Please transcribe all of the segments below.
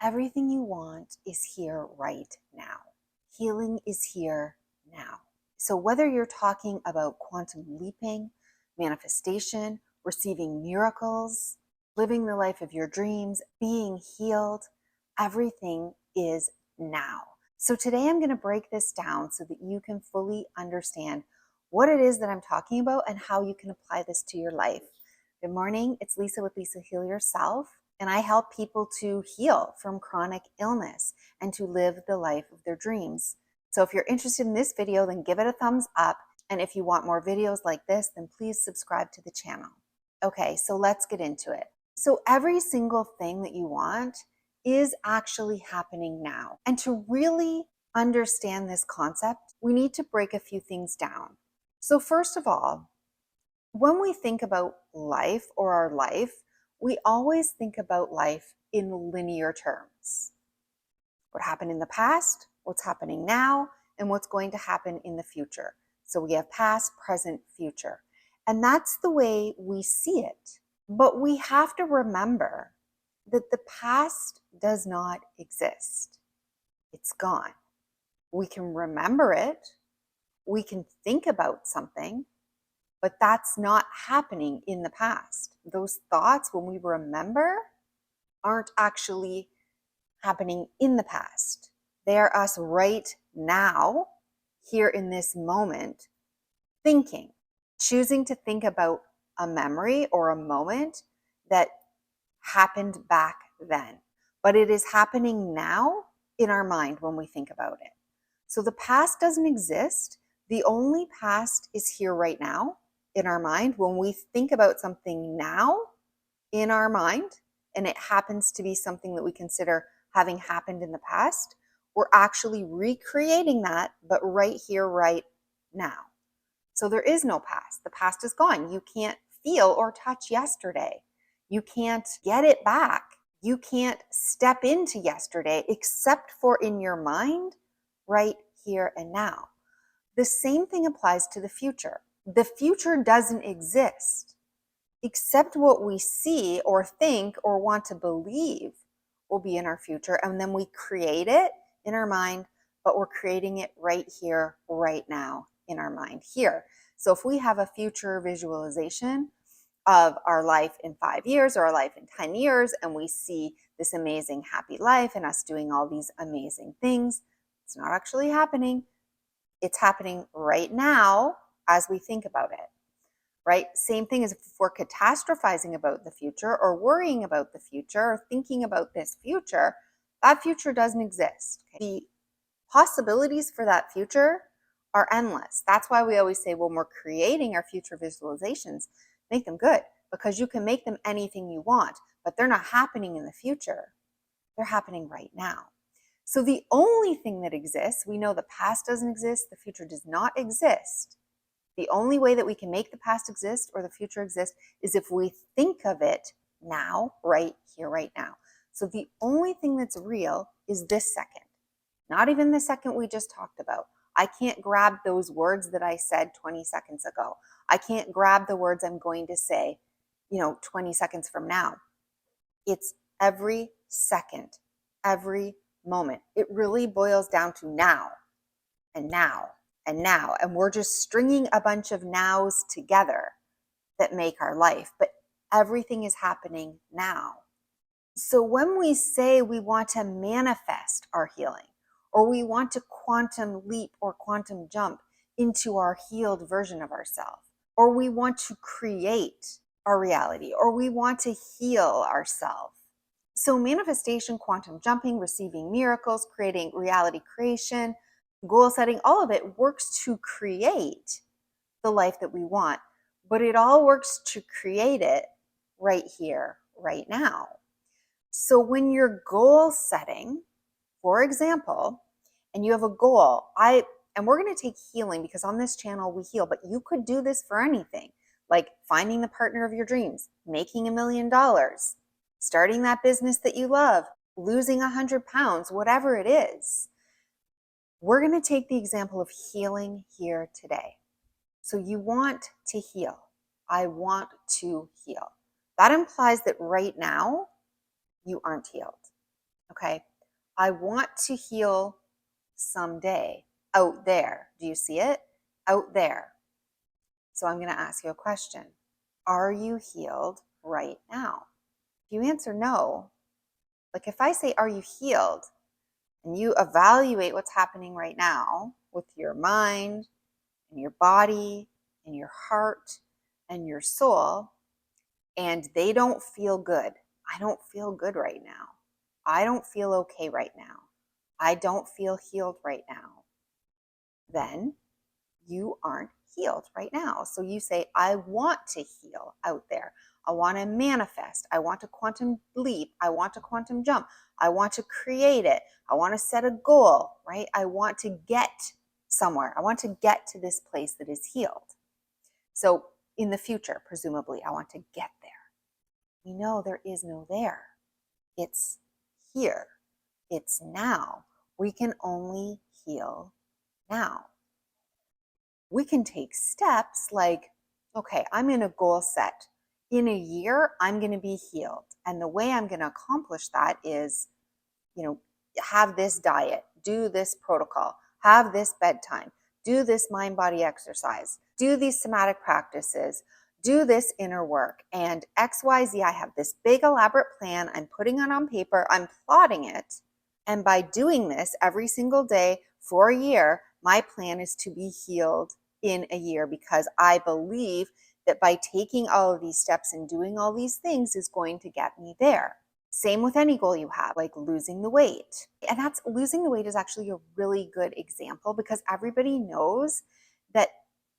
Everything you want is here right now. Healing is here now. So whether you're talking about quantum leaping, manifestation, receiving miracles, living the life of your dreams, being healed, everything is now. So today I'm going to break this down so that you can fully understand what it is that I'm talking about and how you can apply this to your life. Good morning. It's Lisa with Lisa Heal Yourself, and I help people to heal from chronic illness and to live the life of their dreams. So if you're interested in this video, then give it a thumbs up. And if you want more videos like this, then please subscribe to the channel. Okay, so let's get into it. So every single thing that you want is actually happening now. And to really understand this concept, we need to break a few things down. So first of all, when we think about life or our life, we always think about life in linear terms. What happened in the past, what's happening now, and what's going to happen in the future. So we have past, present, future. And that's the way we see it. But we have to remember that the past does not exist. It's gone. We can remember it. We can think about something, but that's not happening in the past. Those thoughts, when we remember, aren't actually happening in the past. They are us right now, here in this moment, thinking, choosing to think about a memory or a moment that happened back then. But it is happening now in our mind when we think about it. So the past doesn't exist. The only past is here right now in our mind. When we think about something now in our mind, and it happens to be something that we consider having happened in the past, we're actually recreating that, but right here, right now. So there is no past. The past is gone. You can't feel or touch yesterday. You can't get it back. You can't step into yesterday except for in your mind, right here and now. The same thing applies to the future. The future doesn't exist, except what we see or think or want to believe will be in our future. And then we create it in our mind, but we're creating it right here, right now in our mind here. So if we have a future visualization of our life in 5 years or our life in 10 years, and we see this amazing happy life and us doing all these amazing things, it's not actually happening. It's happening right now as we think about it. Right? Same thing as if we're catastrophizing about the future or worrying about the future or thinking about this future, that future doesn't exist. Okay? The possibilities for that future are endless. That's why we always say when we're creating our future visualizations, make them good, because you can make them anything you want, but they're not happening in the future. They're happening right now. So the only thing that exists, we know the past doesn't exist, the future does not exist. The only way that we can make the past exist or the future exist is if we think of it now, right here, right now. So the only thing that's real is this second, not even the second we just talked about. I can't grab those words that I said 20 seconds ago. I can't grab the words I'm going to say, 20 seconds from now. It's every second, every moment. It really boils down to now and now and now. And we're just stringing a bunch of nows together that make our life. But everything is happening now. So when we say we want to manifest our healing, or we want to quantum leap or quantum jump into our healed version of ourselves, or we want to create our reality, or we want to heal ourselves. So manifestation, quantum jumping, receiving miracles, creating reality creation, goal setting, all of it works to create the life that we want, but it all works to create it right here, right now. So when you're goal setting, for example, and you have a goal, and we're going to take healing because on this channel we heal, but you could do this for anything, like finding the partner of your dreams, making $1 million, starting that business that you love, losing 100 pounds, whatever it is. We're going to take the example of healing here today. So you want to heal. I want to heal. That implies that right now you aren't healed. okay, I want to heal someday out there. Do you see it? Out there. So I'm going to ask you a question. Are you healed right now? If you answer no, like if I say, are you healed? And you evaluate what's happening right now with your mind and your body and your heart and your soul, and they don't feel good. I don't feel good right now. I don't feel okay right now. I don't feel healed right now. Then you aren't healed right now. So you say, I want to heal out there. I want to manifest. I want to quantum leap. I want to quantum jump. I want to create it. I want to set a goal, right? I want to get somewhere. I want to get to this place that is healed. So in the future, presumably, I want to get there. We know there is no there. It's here. It's now. We can only heal now. We can take steps like, okay, I'm in a goal set. In a year, I'm going to be healed. And the way I'm going to accomplish that is, have this diet, do this protocol, have this bedtime, do this mind body exercise, do these somatic practices, do this inner work. And XYZ, I have this big elaborate plan. I'm putting it on paper, I'm plotting it. And by doing this every single day for a year, my plan is to be healed in a year because I believe that by taking all of these steps and doing all these things is going to get me there. Same with any goal you have, like losing the weight. And that's losing the weight is actually a really good example because everybody knows that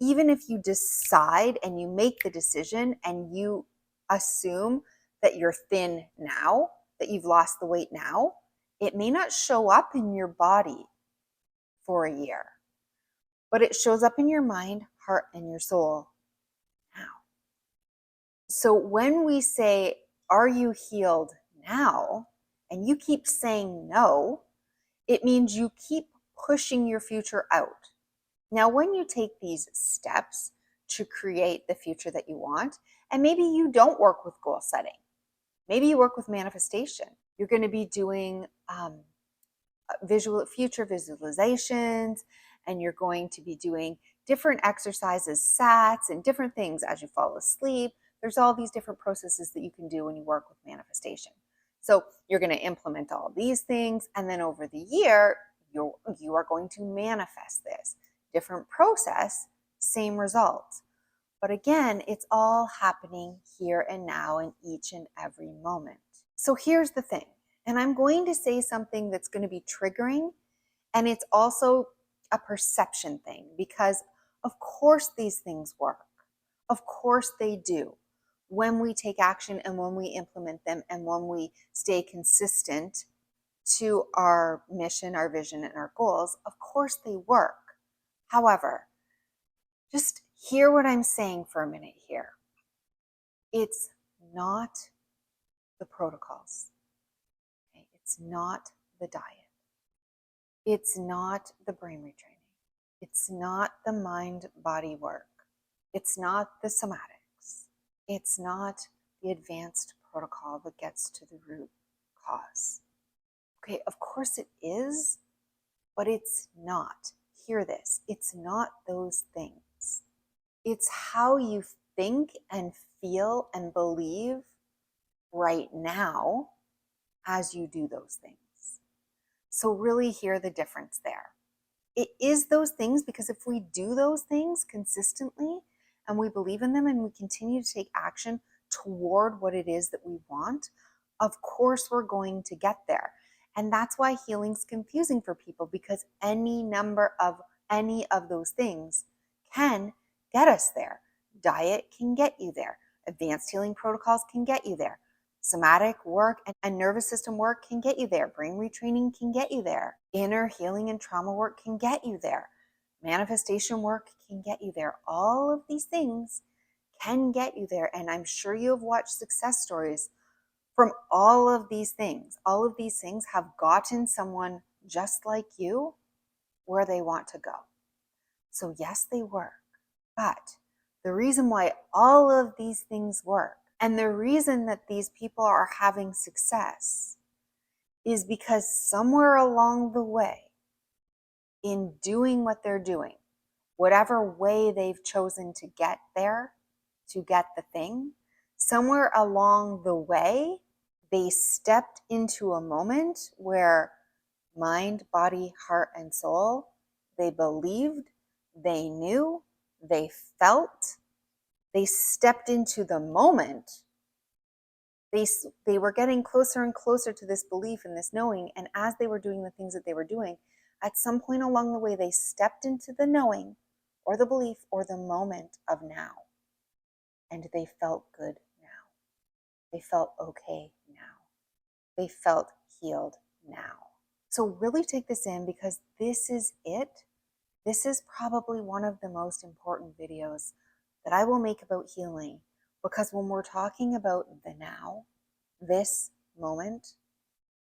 even if you decide and you make the decision and you assume that you're thin now, that you've lost the weight now, it may not show up in your body for a year, but it shows up in your mind, heart, and your soul now. So when we say, are you healed now? And you keep saying no, it means you keep pushing your future out. Now, when you take these steps to create the future that you want, and maybe you don't work with goal setting, maybe you work with manifestation, you're going to be doing future visualizations, and you're going to be doing different exercises, sats, and different things as you fall asleep. There's all these different processes that you can do when you work with manifestation. So you're going to implement all these things, and then over the year, you are going to manifest this. Different process, same result. But again, it's all happening here and now in each and every moment. So here's the thing, and I'm going to say something that's going to be triggering, and it's also a perception thing because of course these things work. Of course they do. When we take action and when we implement them and when we stay consistent to our mission, our vision, and our goals, of course they work. However, just hear what I'm saying for a minute here. It's not the protocols. Okay? It's not the diet. It's not the brain retraining. It's not the mind-body work. It's not the somatics. It's not the advanced protocol that gets to the root cause. Okay, of course it is, but it's not. Hear this. It's not those things. It's how you think and feel and believe right now as you do those things. So really hear the difference there. It is those things because if we do those things consistently and we believe in them and we continue to take action toward what it is that we want, of course we're going to get there. And that's why healing's confusing for people because any of those things can get us there. Diet can get you there. Advanced healing protocols can get you there. Somatic work and nervous system work can get you there. Brain retraining can get you there. Inner healing and trauma work can get you there. Manifestation work can get you there. All of these things can get you there. And I'm sure you have watched success stories from all of these things. All of these things have gotten someone just like you where they want to go. So yes, they work. But the reason why all of these things work and the reason that these people are having success is because somewhere along the way, in doing what they're doing, whatever way they've chosen to get there, to get the thing, somewhere along the way, they stepped into a moment where mind, body, heart, and soul, they believed, they knew, they felt, they stepped into the moment. They were getting closer and closer to this belief and this knowing. And as they were doing the things that they were doing, at some point along the way, they stepped into the knowing or the belief or the moment of now. And they felt good now. They felt okay now. They felt healed now. So really take this in, because this is it. This is probably one of the most important videos that I will make about healing, because when we're talking about the now, this moment,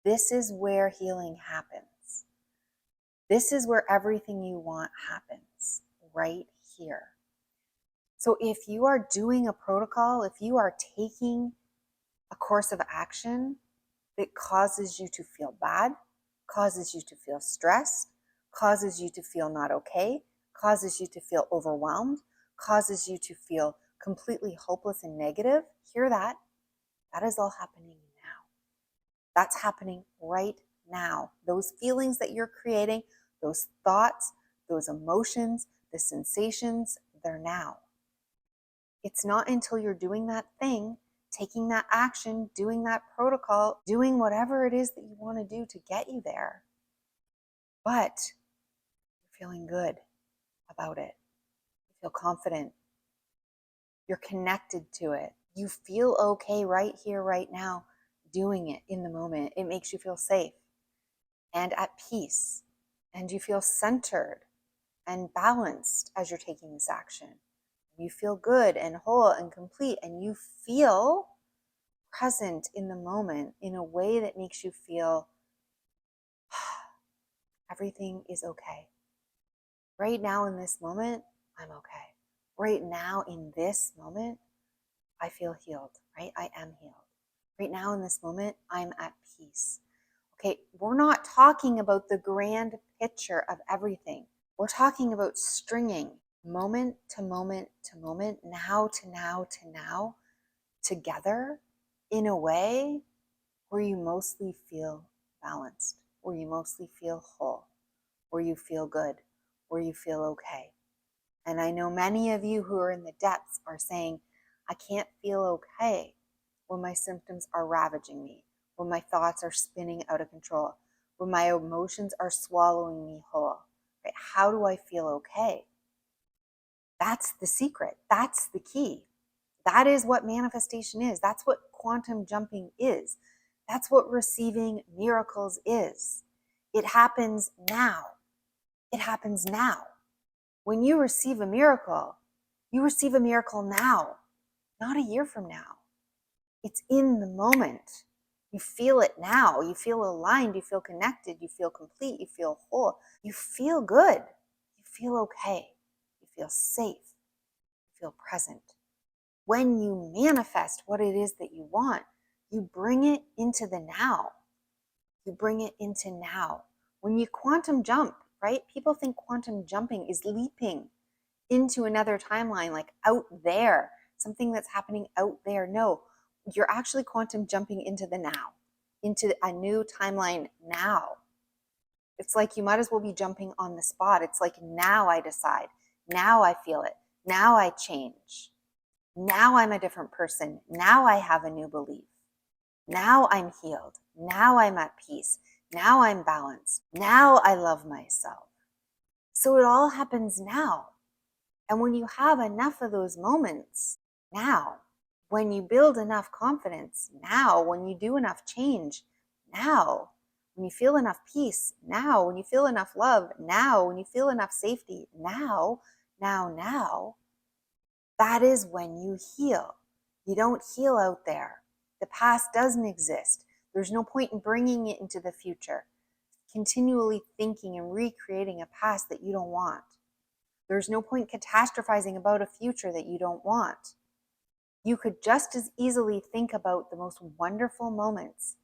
this is where healing happens. This is where everything you want happens, right here. So if you are doing a protocol, if you are taking a course of action that causes you to feel bad, causes you to feel stressed, causes you to feel not okay, causes you to feel overwhelmed, causes you to feel completely hopeless and negative, hear that. That is all happening now. That's happening right now. Those feelings that you're creating, those thoughts, those emotions, the sensations, they're now. It's not until you're doing that thing, taking that action, doing that protocol, doing whatever it is that you want to do to get you there, but you're feeling good about it. You feel confident. You're connected to it. You feel okay right here, right now, doing it in the moment. It makes you feel safe and at peace, and you feel centered and balanced as you're taking this action. You feel good and whole and complete, and you feel present in the moment in a way that makes you feel everything is okay. Right now in this moment, I'm okay. Right now in this moment, I feel healed, right? I am healed. Right now in this moment, I'm at peace. Okay, we're not talking about the grand picture of everything. We're talking about stringing moment to moment to moment, now to now to now, together in a way where you mostly feel balanced, where you mostly feel whole, where you feel good, where you feel okay. And I know many of you who are in the depths are saying, I can't feel okay when my symptoms are ravaging me, when my thoughts are spinning out of control, when my emotions are swallowing me whole. Right? How do I feel okay? That's the secret. That's the key. That is what manifestation is. That's what quantum jumping is. That's what receiving miracles is. It happens now. It happens now. When you receive a miracle, you receive a miracle now, not a year from now. It's in the moment. You feel it now. You feel aligned. You feel connected. You feel complete. You feel whole. You feel good. You feel okay. You feel safe. You feel present. When you manifest what it is that you want, you bring it into the now. You bring it into now. When you quantum jump, right? People think quantum jumping is leaping into another timeline, like out there, something that's happening out there. No, you're actually quantum jumping into the now, into a new timeline now. It's like you might as well be jumping on the spot. It's like, now I decide. Now I feel it. Now I change. Now I'm a different person. Now I have a new belief. Now I'm healed. Now I'm at peace. Now I'm balanced. Now I love myself. So it all happens now. And when you have enough of those moments, now, when you build enough confidence, now, when you do enough change, now, when you feel enough peace, now, when you feel enough love, now, when you feel enough safety, now, that is when you heal. You don't heal out there. The past doesn't exist. There's no point in bringing it into the future, continually thinking and recreating a past that you don't want. There's no point catastrophizing about a future that you don't want. You could just as easily think about the most wonderful moments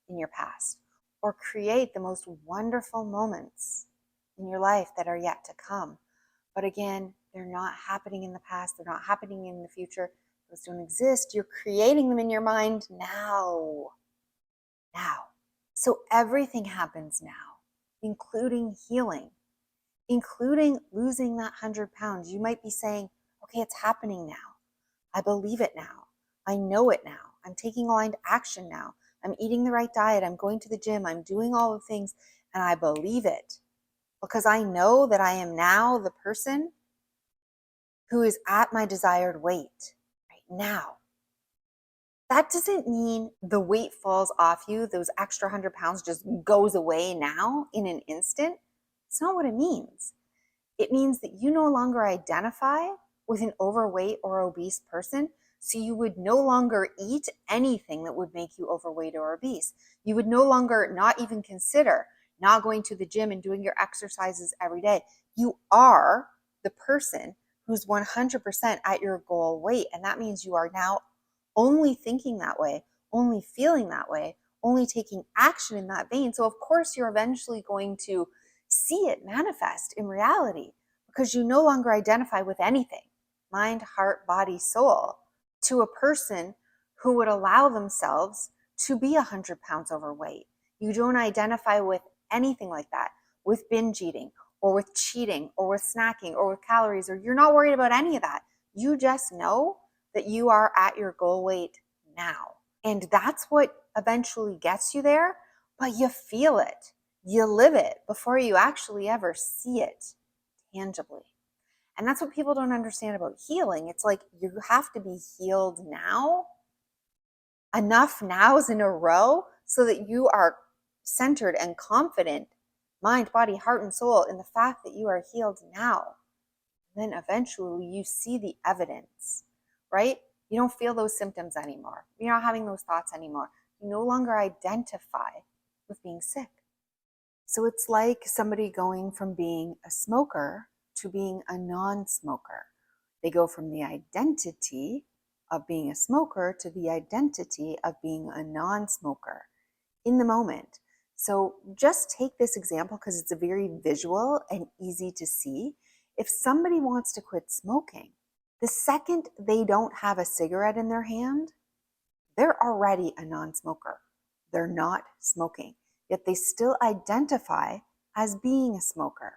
in your past, or create the most wonderful moments in your life that are yet to come. But again, they're not happening in the past. They're not happening in the future. Those don't exist. You're creating them in your mind now. Now. So everything happens now, including healing, including losing that 100 pounds. You might be saying, okay, it's happening now. I believe it now. I know it now. I'm taking aligned action now. I'm eating the right diet. I'm going to the gym. I'm doing all the things, and I believe it because I know that I am now the person who is at my desired weight right now. That doesn't mean the weight falls off you, those extra 100 pounds just goes away now in an instant. It's not what it means. It means that you no longer identify with an overweight or obese person, so you would no longer eat anything that would make you overweight or obese. You would no longer not even consider not going to the gym and doing your exercises every day. You are the person who's 100% at your goal weight, and that means you are now only thinking that way, only feeling that way, only taking action in that vein. So of course you're eventually going to see it manifest in reality because you no longer identify with anything, mind, heart, body, soul, to a person who would allow themselves to be 100 pounds overweight. You don't identify with anything like that, with binge eating or with cheating or with snacking or with calories, or you're not worried about any of that. You just know that you are at your goal weight now. And that's what eventually gets you there, but you feel it. You live it before you actually ever see it tangibly. And that's what people don't understand about healing. It's like you have to be healed now, enough nows in a row so that you are centered and confident, mind, body, heart, and soul, in the fact that you are healed now. Then eventually you see the evidence, right? You don't feel those symptoms anymore. You're not having those thoughts anymore. You no longer identify with being sick. So it's like somebody going from being a smoker to being a non-smoker. They go from the identity of being a smoker to the identity of being a non-smoker in the moment. So just take this example because it's a very visual and easy to see. If somebody wants to quit smoking, the second they don't have a cigarette in their hand, they're already a non-smoker. They're not smoking, yet they still identify as being a smoker.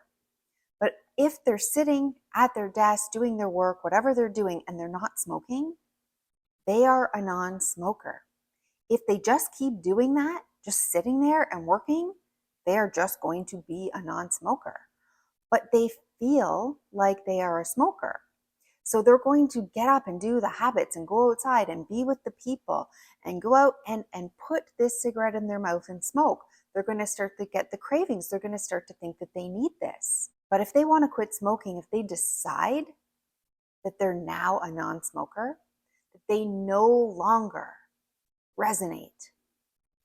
But if they're sitting at their desk doing their work, whatever they're doing, and they're not smoking, they are a non-smoker. If they just keep doing that, just sitting there and working, they are just going to be a non-smoker. But they feel like they are a smoker. So they're going to get up and do the habits and go outside and be with the people and go out and put this cigarette in their mouth and smoke. They're going to start to get the cravings. They're going to start to think that they need this. But if they want to quit smoking, if they decide that they're now a non-smoker, that they no longer resonate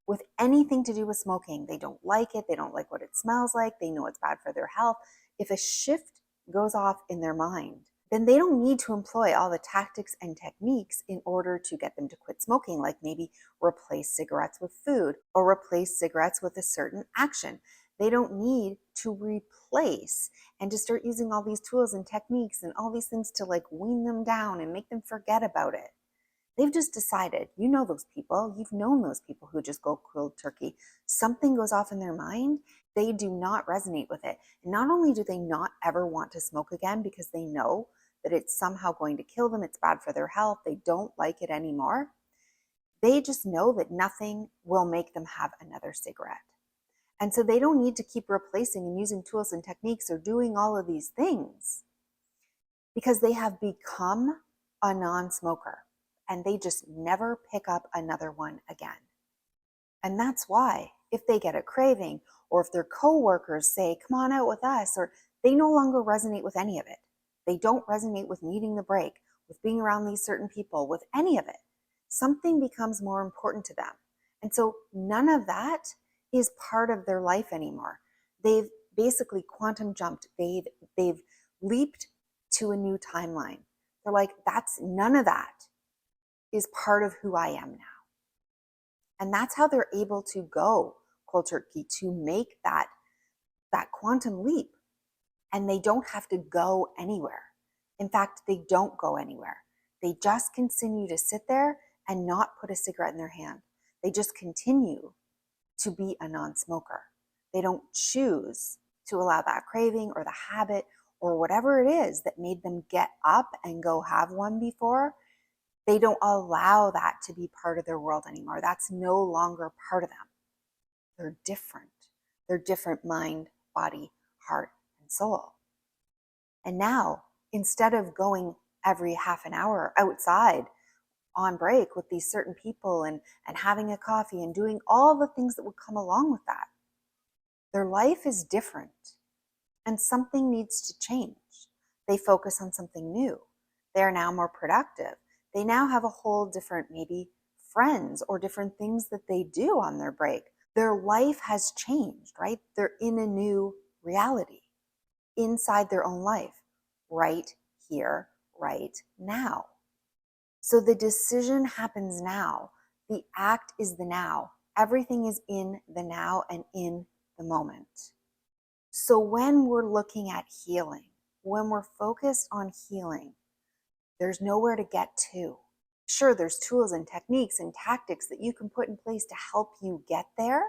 with anything to do with smoking, they don't like it, they don't like what it smells like, they know it's bad for their health. If a shift goes off in their mind, then they don't need to employ all the tactics and techniques in order to get them to quit smoking, like maybe replace cigarettes with food or replace cigarettes with a certain action. They don't need to replace and to start using all these tools and techniques and all these things to like wean them down and make them forget about it. They've just decided, you know those people, you've known those people who just go cold turkey. Something goes off in their mind, they do not resonate with it. And not only do they not ever want to smoke again because they know that it's somehow going to kill them, it's bad for their health, they don't like it anymore, they just know that nothing will make them have another cigarette. And so they don't need to keep replacing and using tools and techniques or doing all of these things because they have become a non-smoker. And they just never pick up another one again. And that's why if they get a craving or if their coworkers say, come on out with us, or they no longer resonate with any of it. They don't resonate with needing the break, with being around these certain people, with any of it. Something becomes more important to them. And so none of that is part of their life anymore. They've basically quantum jumped. They've leaped to a new timeline. They're like, that's none of that is part of who I am now. And that's how they're able to go cold turkey to make that quantum leap, and they don't have to go anywhere. In fact, they don't go anywhere. They just continue to sit there and not put a cigarette in their hand. They just continue to be a non-smoker. They don't choose to allow that craving or the habit or whatever it is that made them get up and go have one before. They don't allow that to be part of their world anymore. That's no longer part of them. They're different. They're different mind, body, heart, and soul. And now, instead of going every half an hour outside on break with these certain people and having a coffee and doing all the things that would come along with that, their life is different and something needs to change. They focus on something new. They are now more productive. They now have a whole different, maybe friends or different things that they do on their break. Their life has changed, right? They're in a new reality inside their own life, right here, right now. So the decision happens now. The act is the now. Everything is in the now and in the moment. So when we're looking at healing, when we're focused on healing, there's nowhere to get to. Sure, there's tools and techniques and tactics that you can put in place to help you get there,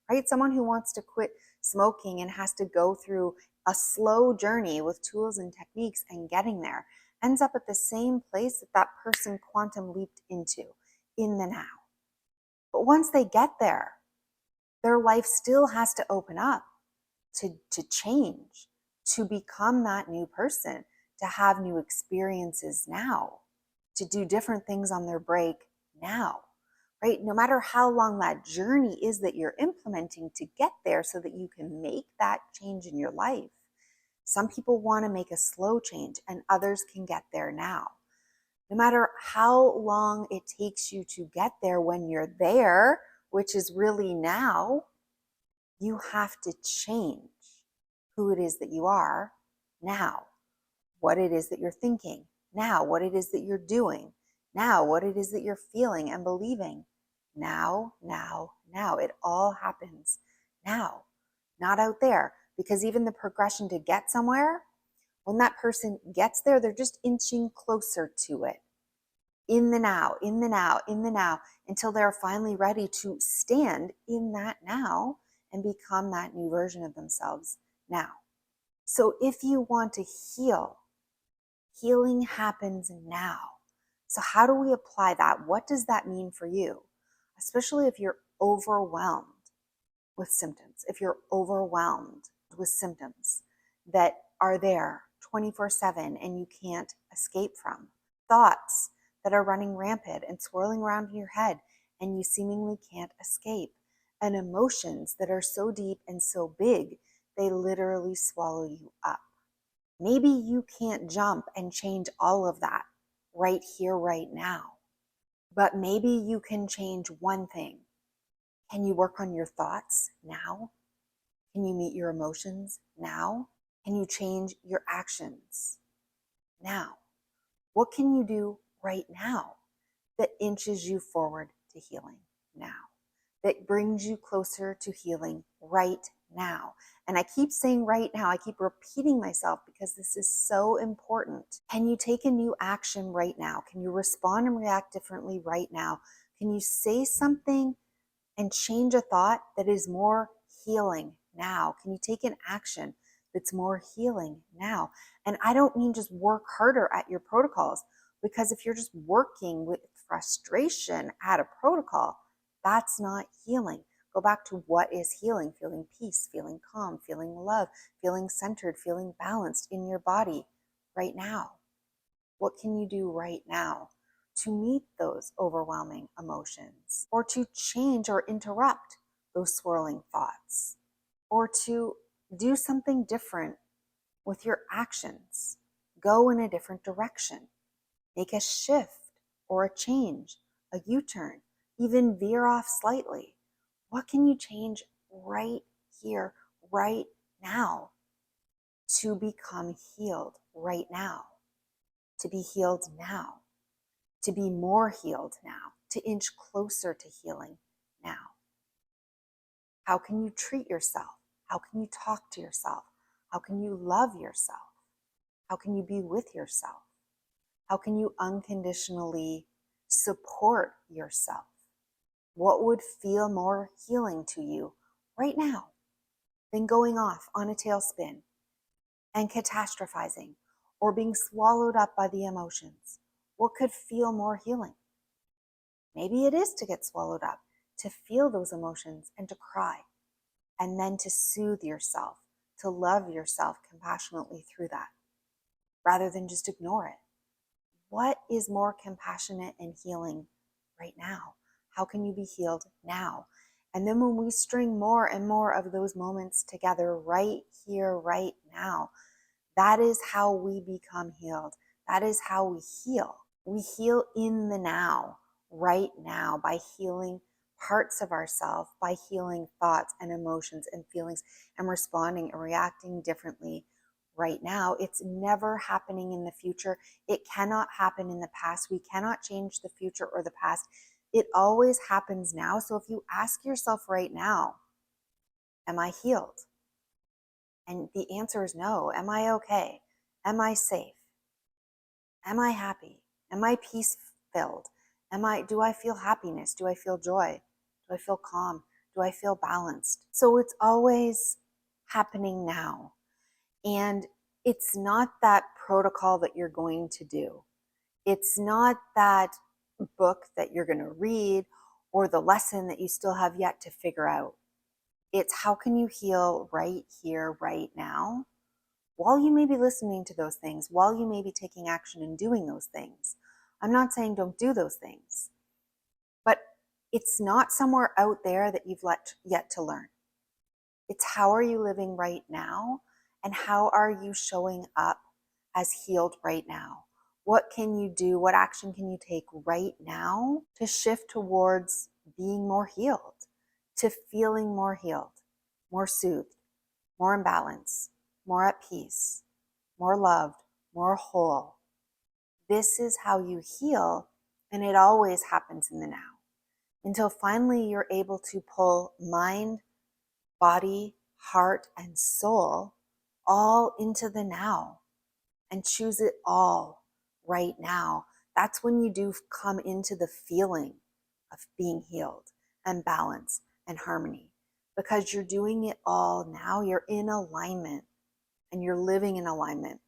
right? Someone who wants to quit smoking and has to go through a slow journey with tools and techniques and getting there ends up at the same place that that person quantum leaped into, in the now. But once they get there, their life still has to open up to change, to become that new person, to have new experiences now, to do different things on their break now, right? No matter how long that journey is that you're implementing to get there so that you can make that change in your life. Some people want to make a slow change and others can get there now. No matter how long it takes you to get there, when you're there, which is really now, you have to change who it is that you are now, what it is that you're thinking now, what it is that you're doing now, what it is that you're feeling and believing now, now, now. It all happens now, not out there. Because even the progression to get somewhere, when that person gets there, they're just inching closer to it. In the now, in the now, in the now, until they're finally ready to stand in that now and become that new version of themselves now. So if you want to heal, healing happens now. So how do we apply that? What does that mean for you? Especially if you're overwhelmed with symptoms, if you're overwhelmed with symptoms that are there 24/7 and you can't escape from, thoughts that are running rampant and swirling around in your head and you seemingly can't escape, and emotions that are so deep and so big they literally swallow you up. Maybe you can't jump and change all of that right here, right now, but maybe you can change one thing. Can you work on your thoughts now? Can you meet your emotions now? Can you change your actions now? What can you do right now that inches you forward to healing now, that brings you closer to healing right now? And I keep saying right now, I keep repeating myself because this is so important. Can you take a new action right now? Can you respond and react differently right now? Can you say something and change a thought that is more healing now? Can you take an action that's more healing now? And I don't mean just work harder at your protocols, because if you're just working with frustration at a protocol, that's not healing. Go back to what is healing: feeling peace, feeling calm, feeling love, feeling centered, feeling balanced in your body right now. What can you do right now to meet those overwhelming emotions, or to change or interrupt those swirling thoughts, or to do something different with your actions? Go in a different direction, make a shift or a change, a U-turn, even veer off slightly. What can you change right here, right now, to become healed right now, to be healed now, to be more healed now, to inch closer to healing now? How can you treat yourself? How can you talk to yourself? How can you love yourself? How can you be with yourself? How can you unconditionally support yourself? What would feel more healing to you right now than going off on a tailspin and catastrophizing or being swallowed up by the emotions? What could feel more healing? Maybe it is to get swallowed up, to feel those emotions and to cry, and then to soothe yourself, to love yourself compassionately through that, rather than just ignore it. What is more compassionate and healing right now? How can you be healed now? And then when we string more and more of those moments together right here, right now, that is how we become healed. That is how we heal. We heal in the now, right now, by healing parts of ourselves, by healing thoughts and emotions and feelings and responding and reacting differently right now. It's never happening in the future. It cannot happen in the past. We cannot change the future or the past. It always happens now. So if you ask yourself right now, am I healed? And the answer is no. Am I okay? Am I safe? Am I happy? Am I peace filled? Do I feel happiness? Do I feel joy? Do I feel calm? Do I feel balanced? So it's always happening now. And it's not that protocol that you're going to do. It's not that book that you're going to read or the lesson that you still have yet to figure out. It's how can you heal right here, right now, while you may be listening to those things, while you may be taking action and doing those things. I'm not saying don't do those things, but it's not somewhere out there that you've yet to learn. It's how are you living right now, and how are you showing up as healed right now? What can you do? What action can you take right now to shift towards being more healed, to feeling more healed, more soothed, more in balance, more at peace, more loved, more whole? This is how you heal, and it always happens in the now, until finally you're able to pull mind, body, heart, and soul all into the now and choose it all right now. That's when you do come into the feeling of being healed and balance and harmony, because you're doing it all now. You're in alignment and you're living in alignment,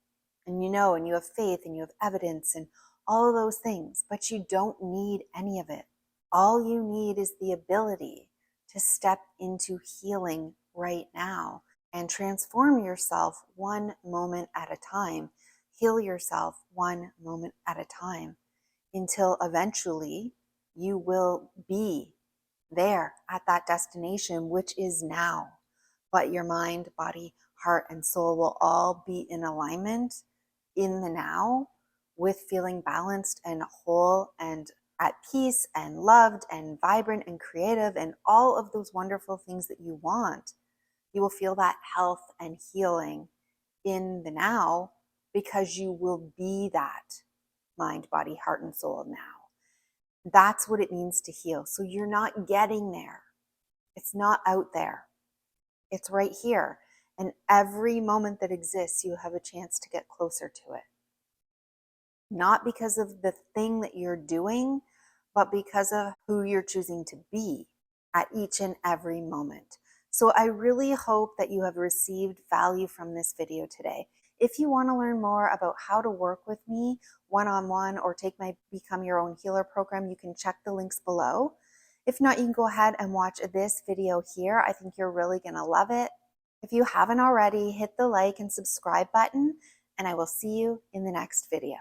and and you have faith and you have evidence and all of those things, but you don't need any of it. All you need is the ability to step into healing right now and transform yourself one moment at a time. Heal yourself one moment at a time until eventually you will be there at that destination, which is now. But your mind, body, heart, and soul will all be in alignment in the now, with feeling balanced and whole and at peace and loved and vibrant and creative and all of those wonderful things that you want. You will feel that health and healing in the now, because you will be that mind, body, heart, and soul now. That's what it means to heal. So you're not getting there. It's not out there. It's right here. And every moment that exists, you have a chance to get closer to it. Not because of the thing that you're doing, but because of who you're choosing to be at each and every moment. So I really hope that you have received value from this video today. If you want to learn more about how to work with me one-on-one or take my Become Your Own Healer program, you can check the links below. If not, you can go ahead and watch this video here. I think you're really going to love it. If you haven't already, hit the like and subscribe button, and I will see you in the next video.